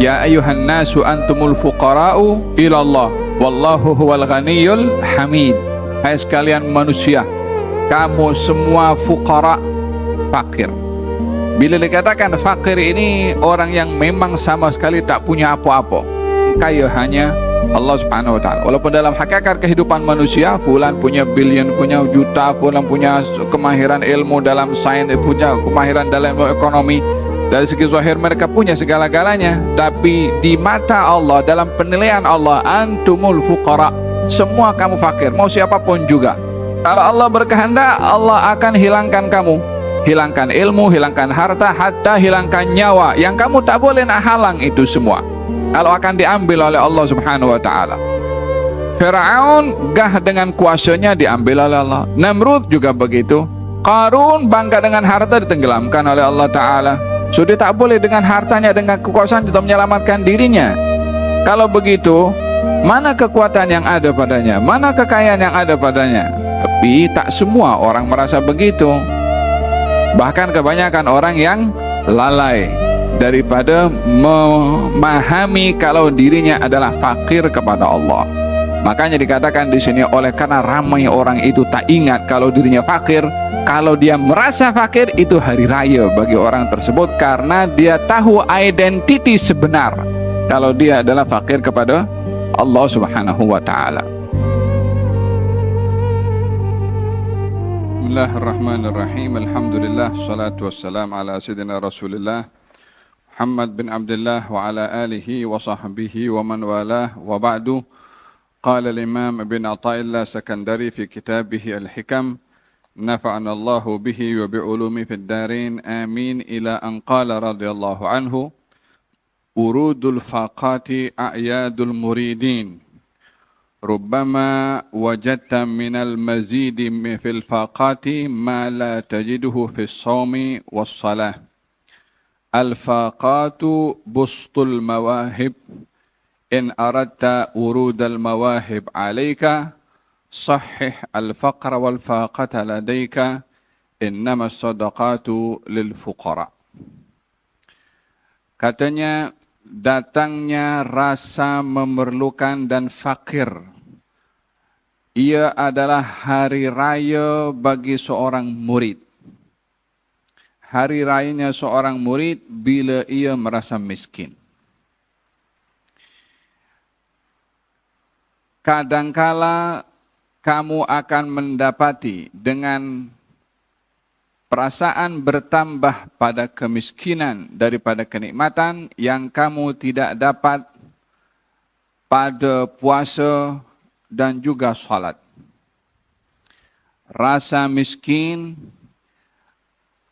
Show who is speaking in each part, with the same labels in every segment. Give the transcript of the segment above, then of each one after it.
Speaker 1: Ya ayuhan nasu antumul fuqara'u ilallah wallahu huwal ghaniyul hamid. Hai sekalian manusia, kamu semua fuqara, fakir. Bila dikatakan fakir ini orang yang memang sama sekali tak punya apa-apa, kaya hanya Allah Subhanahu wa taala. Walaupun dalam hakikat kehidupan manusia, fulan punya bilion, punya juta, fulan punya kemahiran ilmu dalam sains, punya kemahiran dalam ekonomi, dari segi zahir mereka punya segala-galanya, tapi di mata Allah, dalam penilaian Allah, antumul fuqara, semua kamu fakir, mau siapapun juga. Kalau Allah berkehendak, Allah akan hilangkan kamu, hilangkan ilmu, hilangkan harta, hatta hilangkan nyawa, yang kamu tak boleh nak halang itu semua kalau akan diambil oleh Allah Subhanahu wa taala. Firaun gah dengan kuasanya diambil oleh Allah. Namrud juga begitu. Qarun bangga dengan harta ditenggelamkan oleh Allah taala. So dia tak boleh dengan hartanya, dengan kekuasaan untuk menyelamatkan dirinya. Kalau begitu, mana kekuatan yang ada padanya, mana kekayaan yang ada padanya? Tapi tak semua orang merasa begitu. Bahkan kebanyakan orang yang lalai daripada memahami kalau dirinya adalah fakir kepada Allah. Makanya dikatakan di sini, oleh karena ramai orang itu tak ingat kalau dirinya fakir, kalau dia merasa fakir itu hari raya bagi orang tersebut, karena dia tahu identiti sebenar kalau dia adalah fakir kepada Allah Subhanahu wa taala. Bismillahirrahmanirrahim. Alhamdulillah, salatu wassalam ala sayyidina Rasulillah Muhammad bin Abdullah wa ala alihi wa sahbihi wa man walah, wa ba'du. Qala al-Imam Ibn Athaillah Sakandari fi kitabih Al-Hikam, nafa'ana Allahu bihi wa bi'ulumi fid darin, amin, ila an qala radhiyallahu anhu, urudul faqati a'yadul muridin, rubbama wajadta minal mazidi fil faqati ma la tajiduhu fis sawmi was salah. Al-faqatu bustul mawahib, in aradta urudal mawahib alayka, sahih al-faqra wal faqata ladayka, innama sadaqatu lil fuqara. Katanya, datangnya rasa memerlukan dan fakir, ia adalah hari raya bagi seorang murid. Hari rayanya seorang murid bila ia merasa miskin. Kadangkala kamu akan mendapati dengan perasaan bertambah pada kemiskinan daripada kenikmatan yang kamu tidak dapat pada puasa dan juga salat. Rasa miskin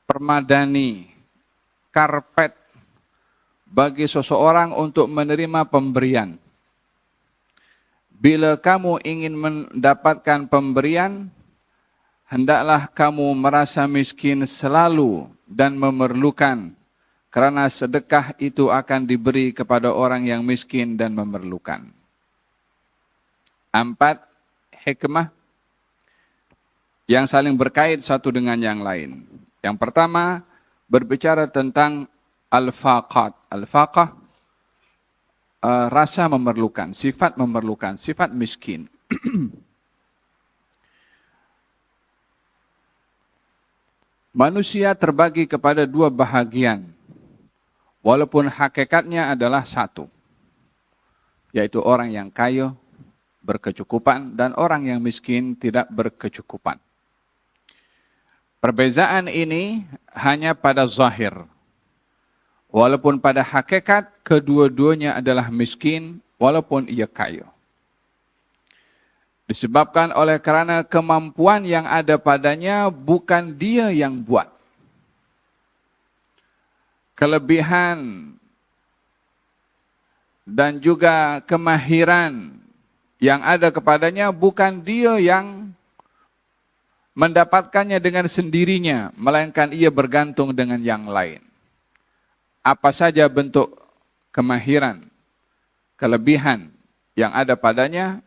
Speaker 1: permadani, karpet bagi seseorang untuk menerima pemberian. Bila kamu ingin mendapatkan pemberian, hendaklah kamu merasa miskin selalu dan memerlukan, kerana sedekah itu akan diberi kepada orang yang miskin dan memerlukan. 4 hikmah yang saling berkait satu dengan yang lain. Yang pertama, berbicara tentang al-faqat. Al-faqah, rasa memerlukan, sifat miskin. Manusia terbagi kepada 2 bahagian, walaupun hakikatnya adalah satu, yaitu orang yang kaya, berkecukupan, dan orang yang miskin, tidak berkecukupan. Perbezaan ini hanya pada zahir. Walaupun pada hakikat kedua-duanya adalah miskin, walaupun ia kaya. Disebabkan oleh kerana kemampuan yang ada padanya bukan dia yang buat. Kelebihan dan juga kemahiran yang ada kepadanya bukan dia yang mendapatkannya dengan sendirinya, melainkan ia bergantung dengan yang lain. Apa saja bentuk kemahiran, kelebihan yang ada padanya,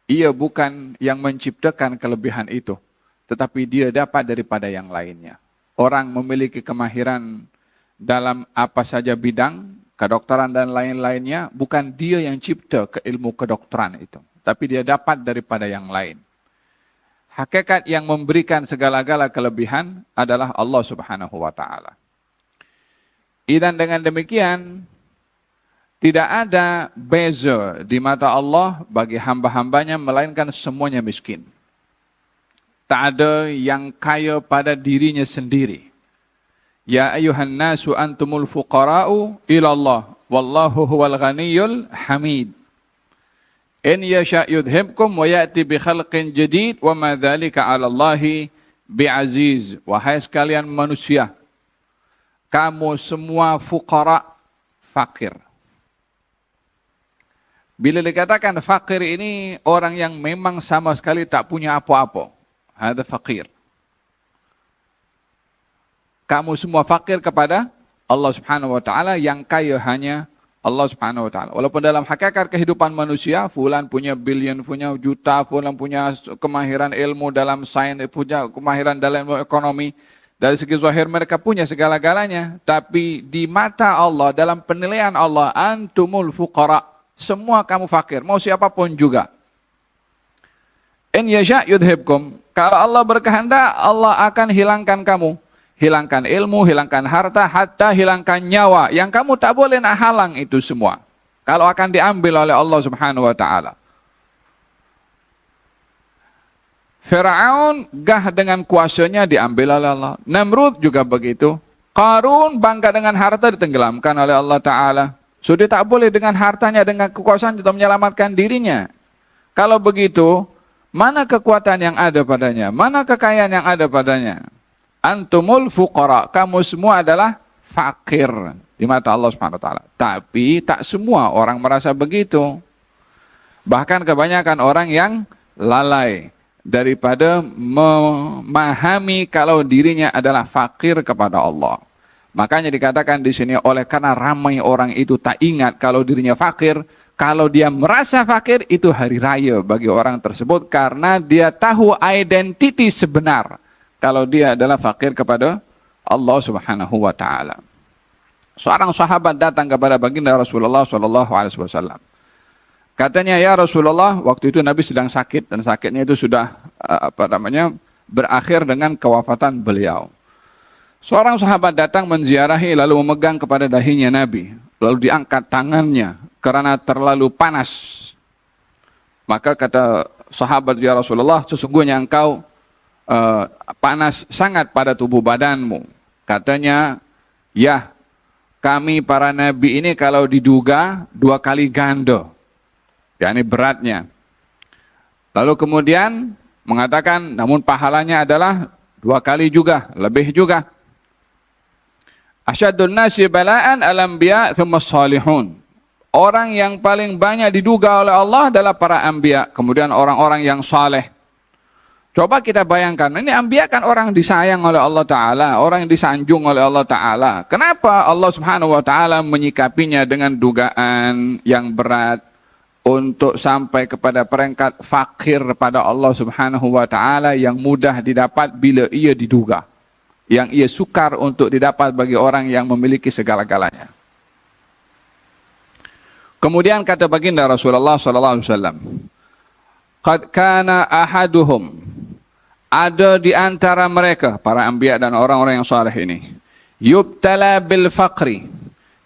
Speaker 1: ia bukan yang menciptakan kelebihan itu, tetapi dia dapat daripada yang lainnya. Orang memiliki kemahiran dalam apa saja bidang, kedokteran dan lain-lainnya, bukan dia yang cipta ke ilmu kedokteran itu, tapi dia dapat daripada yang lain. Hakikat yang memberikan segala-gala kelebihan adalah Allah Subhanahu wa taala. Dan dengan demikian, tidak ada beza di mata Allah bagi hamba-hambanya melainkan semuanya miskin. Tak ada yang kaya pada dirinya sendiri. Ya ayuhan nasu antumul fuqara'u ilallah wallahu huwal ghaniyyul hamid. In yasha yudhibkum wa ya'ti bi khalqin jadid wa ma dzalika 'ala Allahi bi'aziz. Wahai sekalian manusia, kamu semua fuqara, fakir. Bila dikatakan fakir ini orang yang memang sama sekali tak punya apa-apa. Hada fakir. Kamu semua fakir kepada Allah Subhanahu wa taala, yang kaya hanya Allah Subhanahu wa taala. Walaupun dalam hakikat kehidupan manusia, fulan punya billion, punya juta, fulan punya kemahiran ilmu dalam sains, punya kemahiran dalam ekonomi. Dari segi zahir mereka punya segala-galanya, tapi di mata Allah, dalam penilaian Allah, antumul fuqara, semua kamu fakir, mau siapapun juga. In yasha yudhibkum, kalau Allah berkehendak, Allah akan hilangkan kamu. Hilangkan ilmu, hilangkan harta, hatta hilangkan nyawa. Yang kamu tak boleh nak halang itu semua. Kalau akan diambil oleh Allah Subhanahu wa taala. Firaun gah dengan kuasanya diambil oleh Allah. Namrud juga begitu. Qarun bangga dengan harta ditenggelamkan oleh Allah taala. So dia tak boleh dengan hartanya, dengan kekuasaan untuk menyelamatkan dirinya. Kalau begitu, mana kekuatan yang ada padanya? Mana kekayaan yang ada padanya? Antumul fuqara, kamu semua adalah fakir di mata Allah Subhanahu wa taala. Tapi tak semua orang merasa begitu. Bahkan kebanyakan orang yang lalai daripada memahami kalau dirinya adalah fakir kepada Allah. Makanya dikatakan di sini, oleh karena ramai orang itu tak ingat kalau dirinya fakir, kalau dia merasa fakir itu hari raya bagi orang tersebut karena dia tahu identiti sebenar. Kalau dia adalah fakir kepada Allah Subhanahu wa taala. Seorang sahabat datang kepada baginda Rasulullah sallallahu alaihi wasallam. Katanya, ya Rasulullah, waktu itu Nabi sedang sakit dan sakitnya itu sudah berakhir dengan kewafatan beliau. Seorang sahabat datang menziarahi lalu memegang kepada dahinya Nabi, lalu diangkat tangannya karena terlalu panas. Maka kata sahabat, ya Rasulullah, sesungguhnya engkau panas sangat pada tubuh badanmu. Katanya, ya, kami para nabi ini kalau diduga 2 kali ganda, yakni beratnya. Lalu kemudian mengatakan, namun pahalanya adalah 2 kali juga, lebih juga. Asyadun nasi bala'an al-anbiya thumma salihun. Orang yang paling banyak diduga oleh Allah adalah para anbiya, kemudian orang-orang yang saleh. Coba kita bayangkan, ini anbiya kan orang disayang oleh Allah Ta'ala, orang yang disanjung oleh Allah Ta'ala. Kenapa Allah Subhanahu wa Ta'ala menyikapinya dengan dugaan yang berat untuk sampai kepada peringkat fakir pada Allah Subhanahu wa Ta'ala yang mudah didapat bila ia diduga, yang ia sukar untuk didapat bagi orang yang memiliki segala-galanya. Kemudian kata baginda Rasulullah sallallahu alaihi wasallam, qad kana ahaduhum, ada di antara mereka para anbiya dan orang-orang yang saleh ini, yubtala bil faqri,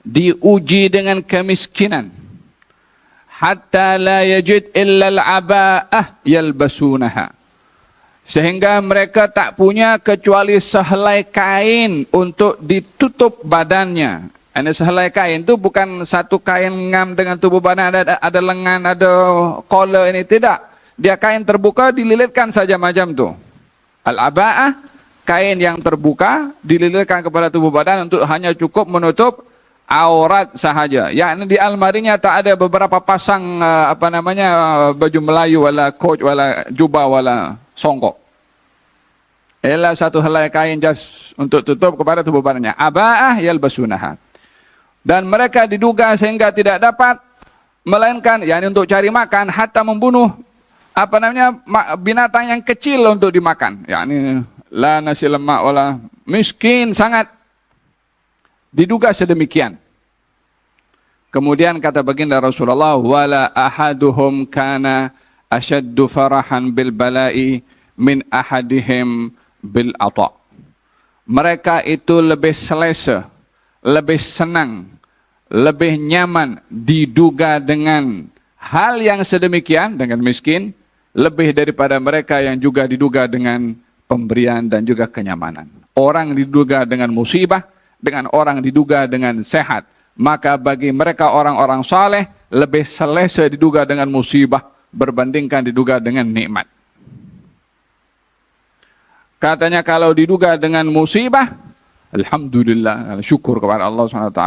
Speaker 1: diuji dengan kemiskinan, hatta la yajid illa al-aba'ah yalbasunaha, sehingga mereka tak punya kecuali sehelai kain untuk ditutup badannya. Ini sehelai kain itu bukan satu kain ngam dengan tubuh badan, ada lengan, ada collar, ini tidak. Dia kain terbuka dililitkan saja macam tu. Al-aba'ah, kain yang terbuka dililitkan kepada tubuh badan untuk hanya cukup menutup aurat sahaja. Yakni di almarinya tak ada beberapa pasang baju Melayu wala coat wala jubah wala songkok. Ialah satu helai kain jas untuk tutup kepada tubuh badannya. Aba'ah yalbasunaha. Dan mereka diduga sehingga tidak dapat melainkan yakni untuk cari makan, hatta membunuh binatang yang kecil untuk dimakan. Yakni la nasi lemak wala, miskin sangat. Diduga sedemikian. Kemudian kata baginda Rasulullah, wala ahaduhum kana asyaddu farahan bil bala'i min ahadihim bil ata. Mereka itu lebih selesa, lebih senang, lebih nyaman diduga dengan hal yang sedemikian, dengan miskin, lebih daripada mereka yang juga diduga dengan pemberian dan juga kenyamanan. Orang diduga dengan musibah, dengan orang diduga dengan sehat. Maka bagi mereka orang-orang saleh lebih selesa diduga dengan musibah berbandingkan diduga dengan nikmat. Katanya kalau diduga dengan musibah, alhamdulillah, syukur kepada Allah SWT.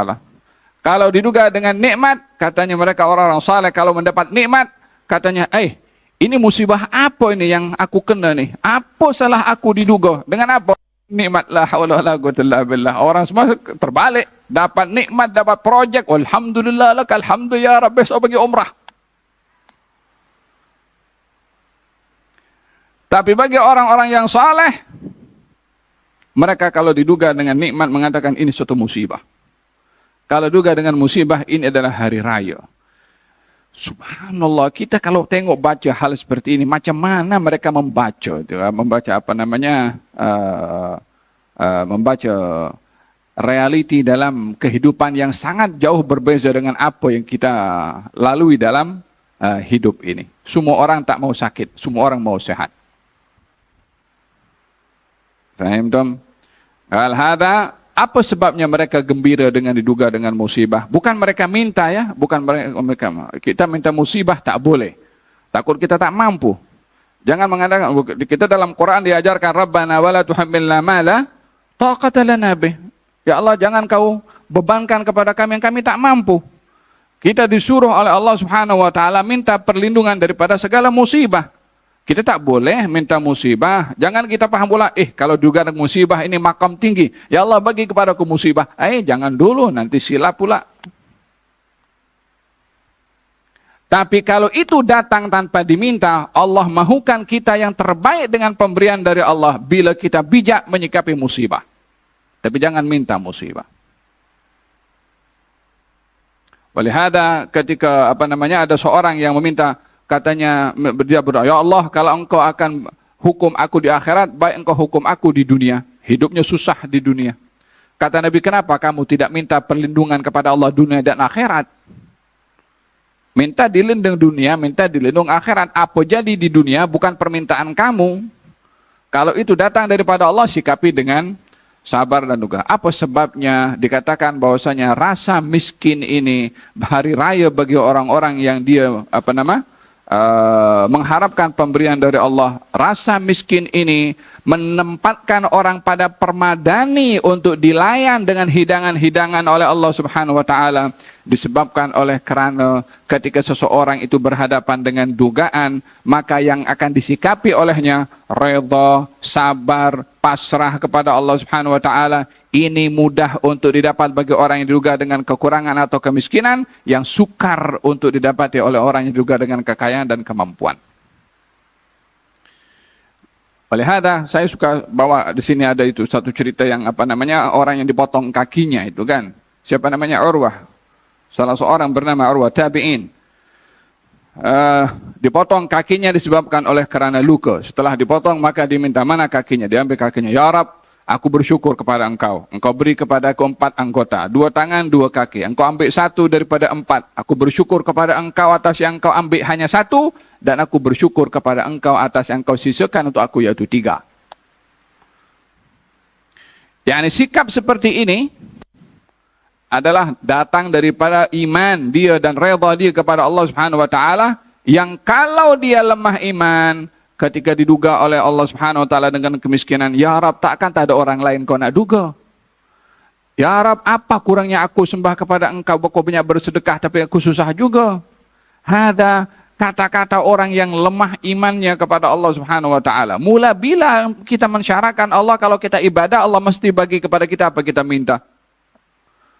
Speaker 1: Kalau diduga dengan nikmat, katanya mereka orang-orang saleh kalau mendapat nikmat, katanya, ini musibah apa ini yang aku kena nih? Apa salah aku diduga? Dengan apa? Nikmat, la haula wala quwwata illa billah. Orang semua terbalik, dapat nikmat, dapat projek, alhamdulillah lak, alhamdulillah ya Rabbi, besok pergi umrah. Tapi bagi orang-orang yang saleh, mereka kalau diduga dengan nikmat mengatakan ini suatu musibah. Kalau diduga dengan musibah, ini adalah hari raya. Subhanallah, kita kalau tengok baca hal seperti ini, macam mana mereka membaca? Membaca apa namanya? Membaca realiti dalam kehidupan yang sangat jauh berbeza dengan apa yang kita lalui dalam hidup ini. Semua orang tak mau sakit, semua orang mau sehat. Faham tom? Al-hada, apa sebabnya mereka gembira dengan diduga dengan musibah? Bukan mereka minta ya, bukan mereka. Kita minta musibah tak boleh. Takut kita tak mampu. Jangan mengatakan, kita dalam Quran diajarkan Rabbana wala tuhammilna ma la taqata lana bih. Ya Allah, jangan kau bebankan kepada kami yang kami tak mampu. Kita disuruh oleh Allah Subhanahu wa taala minta perlindungan daripada segala musibah. Kita tak boleh minta musibah. Jangan kita paham pula, kalau juga ada musibah ini makam tinggi. Ya Allah bagi kepadaku musibah. Jangan dulu, nanti silap pula. Tapi kalau itu datang tanpa diminta, Allah mahukan kita yang terbaik dengan pemberian dari Allah bila kita bijak menyikapi musibah. Tapi jangan minta musibah. Walihada ketika ada seorang yang meminta, katanya dia berdoa, ya Allah kalau engkau akan hukum aku di akhirat, baik engkau hukum aku di dunia. Hidupnya susah di dunia. Kata Nabi, kenapa kamu tidak minta perlindungan kepada Allah dunia dan akhirat? Minta dilindung dunia, minta dilindung akhirat. Apa jadi di dunia bukan permintaan kamu. Kalau itu datang daripada Allah, sikapi dengan sabar dan juga. Apa sebabnya? Dikatakan bahwasanya rasa miskin ini hari raya bagi orang-orang yang dia mengharapkan pemberian dari Allah. Rasa miskin ini menempatkan orang pada permadani untuk dilayan dengan hidangan-hidangan oleh Allah Subhanahu wa taala, disebabkan oleh kerana ketika seseorang itu berhadapan dengan dugaan, maka yang akan disikapi olehnya redha, sabar, pasrah kepada Allah Subhanahu wa taala. Ini mudah untuk didapat bagi orang yang diduga dengan kekurangan atau kemiskinan, yang sukar untuk didapati oleh orang yang diduga dengan kekayaan dan kemampuan. Oleh hada, saya suka bawa di sini ada itu satu cerita yang orang yang dipotong kakinya itu kan. Siapa namanya? Urwah. Salah seorang bernama Urwah tabi'in. Dipotong kakinya disebabkan oleh kerana luka. Setelah dipotong maka diminta mana kakinya? Diambil kakinya. Ya Rab, aku bersyukur kepada engkau. Engkau beri kepada aku 4 anggota. 2 tangan, 2 kaki. Engkau ambil 1 daripada 4. Aku bersyukur kepada engkau atas yang engkau ambil hanya 1. Dan aku bersyukur kepada engkau atas yang engkau sisakan untuk aku, yaitu 3. Yani sikap seperti ini adalah datang daripada iman dia dan redha dia kepada Allah Subhanahu wa taala, yang kalau dia lemah iman, ketika diduga oleh Allah Subhanahu wa taala dengan kemiskinan, ya Rab, takkan tak ada orang lain kau nak duga? Ya Rab, apa kurangnya aku sembah kepada engkau, kau banyak bersedekah tapi aku susah juga. Hada kata-kata orang yang lemah imannya kepada Allah Subhanahu wa taala. Mula bila kita mensyaratkan Allah, kalau kita ibadah Allah mesti bagi kepada kita apa kita minta.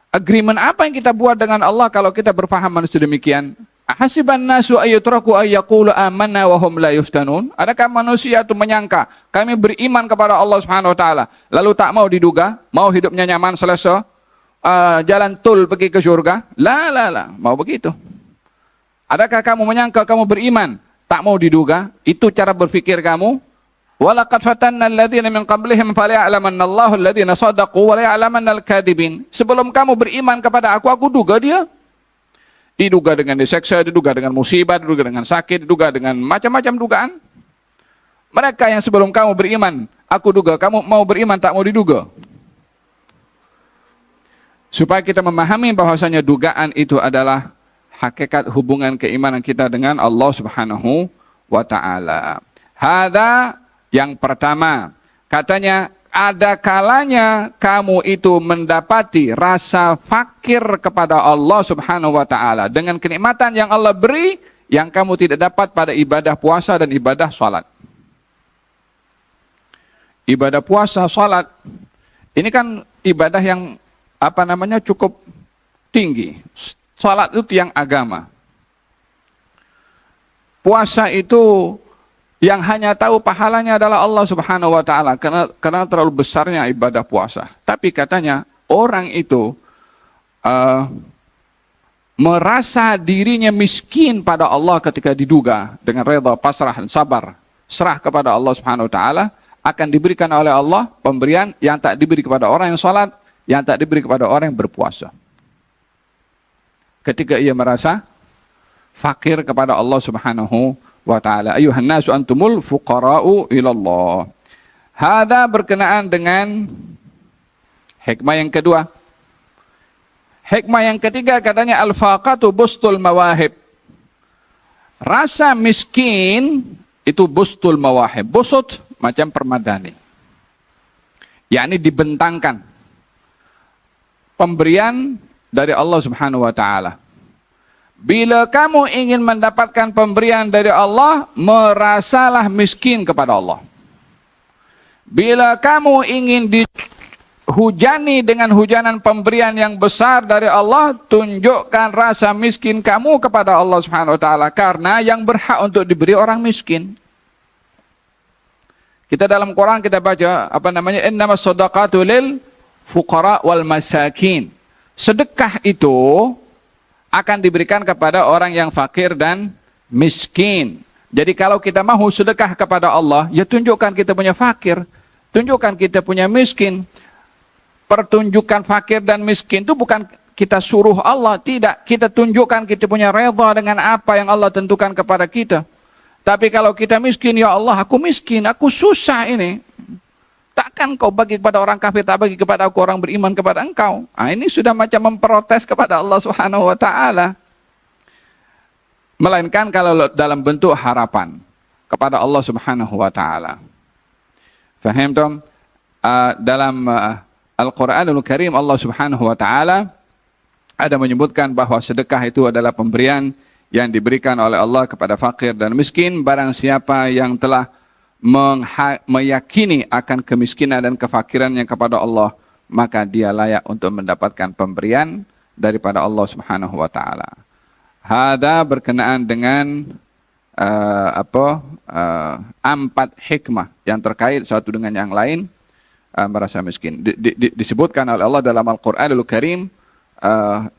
Speaker 1: Agreement apa yang kita buat dengan Allah kalau kita berfahaman sedemikian? Hasiban nasu ayyutraku ayyaqulu amanna wa hum la yuftanun. Adakah manusia itu menyangka kami beriman kepada Allah Subhanahu wa taala lalu tak mau diduga, mau hidupnya nyaman selesa? jalan tol pergi ke syurga? La, mau begitu. Adakah kamu menyangka kamu beriman, tak mau diduga? Itu cara berfikir kamu. Walaqad fatanna alladhina min qablihim falya'lamanna Allahu alladhina shadaqu wa la'lamanna al-kadhibin. Sebelum kamu beriman kepada aku duga dia. Diduga dengan diseksa, diduga dengan musibah, diduga dengan sakit, diduga dengan macam-macam dugaan. Mereka yang sebelum kamu beriman, aku duga. Kamu mau beriman, tak mau diduga. Supaya kita memahami bahwasanya dugaan itu adalah hakikat hubungan keimanan kita dengan Allah Subhanahu wa ta'ala. Hada yang pertama. Katanya, ada kalanya kamu itu mendapati rasa fakir kepada Allah Subhanahu wa ta'ala dengan kenikmatan yang Allah beri yang kamu tidak dapat pada ibadah puasa dan ibadah salat. Ibadah puasa, salat ini kan ibadah yang cukup tinggi. Salat itu tiang agama. Puasa itu yang hanya tahu pahalanya adalah Allah Subhanahu wa ta'ala karena terlalu besarnya ibadah puasa. Tapi katanya orang itu merasa dirinya miskin pada Allah ketika diduga dengan redha, pasrah dan sabar, serah kepada Allah Subhanahu wa ta'ala, akan diberikan oleh Allah pemberian yang tak diberi kepada orang yang salat, yang tak diberi kepada orang yang berpuasa. Ketika ia merasa fakir kepada Allah Subhanahu wa ta'ala. Ayuhan nasu antumul fuqara'u ilallah. Hada berkenaan dengan hikmah yang kedua. Hikmah yang ketiga katanya al-faqatu bustul mawahib. Rasa miskin itu bustul mawahib. Busut macam permadani. Yakni dibentangkan pemberian dari Allah Subhanahu wa ta'ala. Bila kamu ingin mendapatkan pemberian dari Allah, merasalah miskin kepada Allah. Bila kamu ingin dihujani dengan hujanan pemberian yang besar dari Allah, tunjukkan rasa miskin kamu kepada Allah Subhanahu wa ta'ala, karena yang berhak untuk diberi orang miskin. Kita dalam Quran kita baca innamas shadaqatu lil fuqara wal masakin. Sedekah itu akan diberikan kepada orang yang fakir dan miskin. Jadi kalau kita mahu sedekah kepada Allah, ya tunjukkan kita punya fakir, tunjukkan kita punya miskin. Pertunjukan fakir dan miskin itu bukan kita suruh Allah, tidak. Kita tunjukkan kita punya redha dengan apa yang Allah tentukan kepada kita. Tapi kalau kita miskin, ya Allah aku miskin, aku susah ini. Takkan kau bagi kepada orang kafir, tak bagi kepada aku orang beriman kepada engkau. Nah, ini sudah macam memprotes kepada Allah Subhanahu wa ta'ala. Melainkan kalau dalam bentuk harapan kepada Allah Subhanahu wa ta'ala. Faham tom? Dalam Al-Quranul Karim Allah Subhanahu wa ta'ala ada menyebutkan bahwa sedekah itu adalah pemberian yang diberikan oleh Allah kepada fakir dan miskin. Barang siapa yang telah meyakini akan kemiskinan dan kefakirannya kepada Allah, maka dia layak untuk mendapatkan pemberian daripada Allah Subhanahu wa ta'ala. Hada berkenaan dengan empat hikmah yang terkait satu dengan yang lain merasa miskin. Disebutkan oleh Allah dalam Al-Quranul Karim,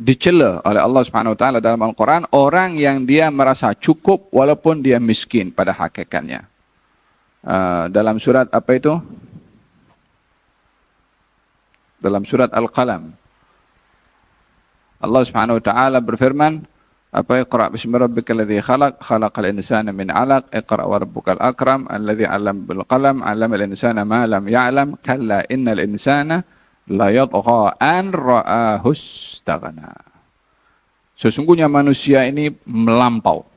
Speaker 1: dicela oleh Allah Subhanahu wa ta'ala dalam Al-Quran orang yang dia merasa cukup walaupun dia miskin pada hakikatnya. Dalam surat apa itu? Dalam surat Al-Qalam. Allah Subhanahu wa ta'ala berfirman, Iqra' bismi rabbikal ladzi khalaq, khalaqal insana min 'alaq, Iqra' wa rabbukal akram, alladzi 'allama bil qalam, 'allamal insana ma lam ya'lam, kalla innal insana la yatgha an ra'ahu istaghna. Sesungguhnya manusia ini melampau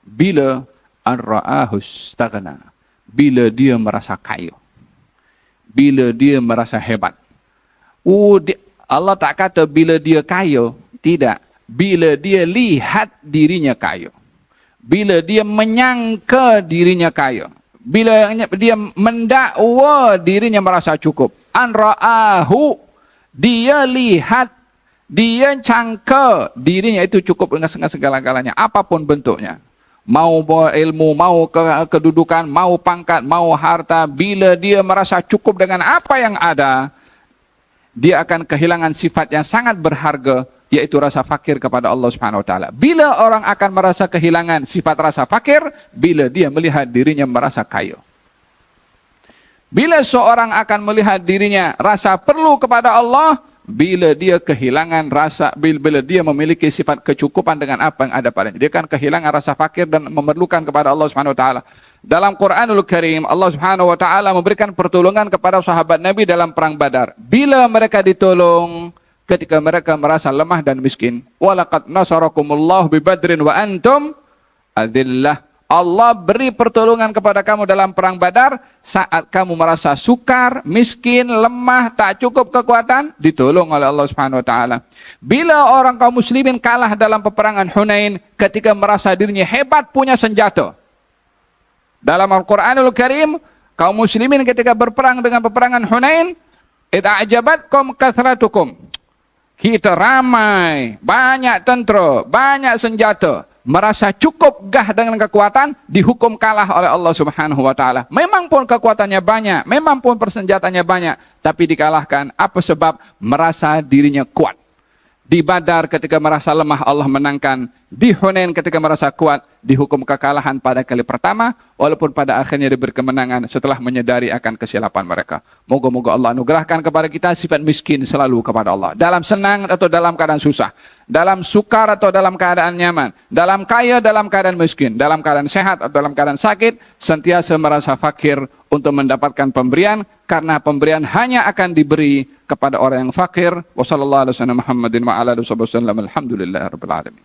Speaker 1: bila an ra'ahu istaghna, bila dia merasa kaya, bila dia merasa hebat. Allah tak kata bila dia kaya, tidak. Bila dia lihat dirinya kaya, bila dia menyangka dirinya kaya, bila dia mendakwa dirinya merasa cukup. An ra'ahu, dia lihat, dia cangka dirinya itu cukup dengan segala-galanya, apapun bentuknya. Mau ilmu, mau kedudukan, mau pangkat, mau harta, bila dia merasa cukup dengan apa yang ada, dia akan kehilangan sifat yang sangat berharga, yaitu rasa fakir kepada Allah Subhanahu wa taala. Bila orang akan merasa kehilangan sifat rasa fakir? Bila dia melihat dirinya merasa kaya. Bila seorang akan melihat dirinya rasa perlu kepada Allah? Bila dia kehilangan rasa, bila dia memiliki sifat kecukupan dengan apa yang ada padanya. Dia akan kehilangan rasa fakir dan memerlukan kepada Allah Subhanahu wa taala. Dalam Quranul Karim, Allah Subhanahu wa taala memberikan pertolongan kepada sahabat Nabi dalam perang Badar. Bila mereka ditolong ketika mereka merasa lemah dan miskin. Walaqad nasarakumullahu bi Badrin wa antum adillah. Allah beri pertolongan kepada kamu dalam perang Badar saat kamu merasa sukar, miskin, lemah, tak cukup kekuatan, ditolong oleh Allah Subhanahu wa taala. Bila orang kaum muslimin kalah dalam peperangan Hunain ketika merasa dirinya hebat punya senjata. Dalam Al-Qur'anul Karim, kaum muslimin ketika berperang dengan peperangan Hunain, idza ajabatkum kathratukum. Kita ramai, banyak tentera, banyak senjata. Merasa cukup gah dengan kekuatan, dihukum kalah oleh Allah Subhanahu wa taala. Memang pun kekuatannya banyak, memang pun persenjatanya banyak, tapi dikalahkan. Apa sebab? Merasa dirinya kuat. Di Badar ketika merasa lemah, Allah menangkan. Di Hunain ketika merasa kuat, dihukum kekalahan pada kali pertama, walaupun pada akhirnya diberi kemenangan setelah menyadari akan kesilapan mereka. Moga-moga Allah anugerahkan kepada kita sifat miskin selalu kepada Allah. Dalam senang atau dalam keadaan susah. Dalam sukar atau dalam keadaan nyaman. Dalam kaya, dalam keadaan miskin. Dalam keadaan sehat atau dalam keadaan sakit. Sentiasa merasa fakir untuk mendapatkan pemberian. Karena pemberian hanya akan diberi kepada orang yang fakir. Wassallallahu alaihi wasallam Muhammadin wa ala alihi wasallam. Alhamdulillahirabbil alamin.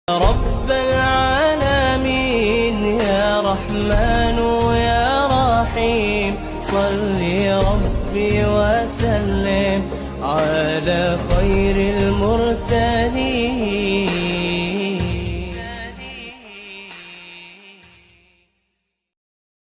Speaker 2: Rabbal alamin ya Rahman ya Rahim. Salli Rabbi wa sallim ala khairil mursalin.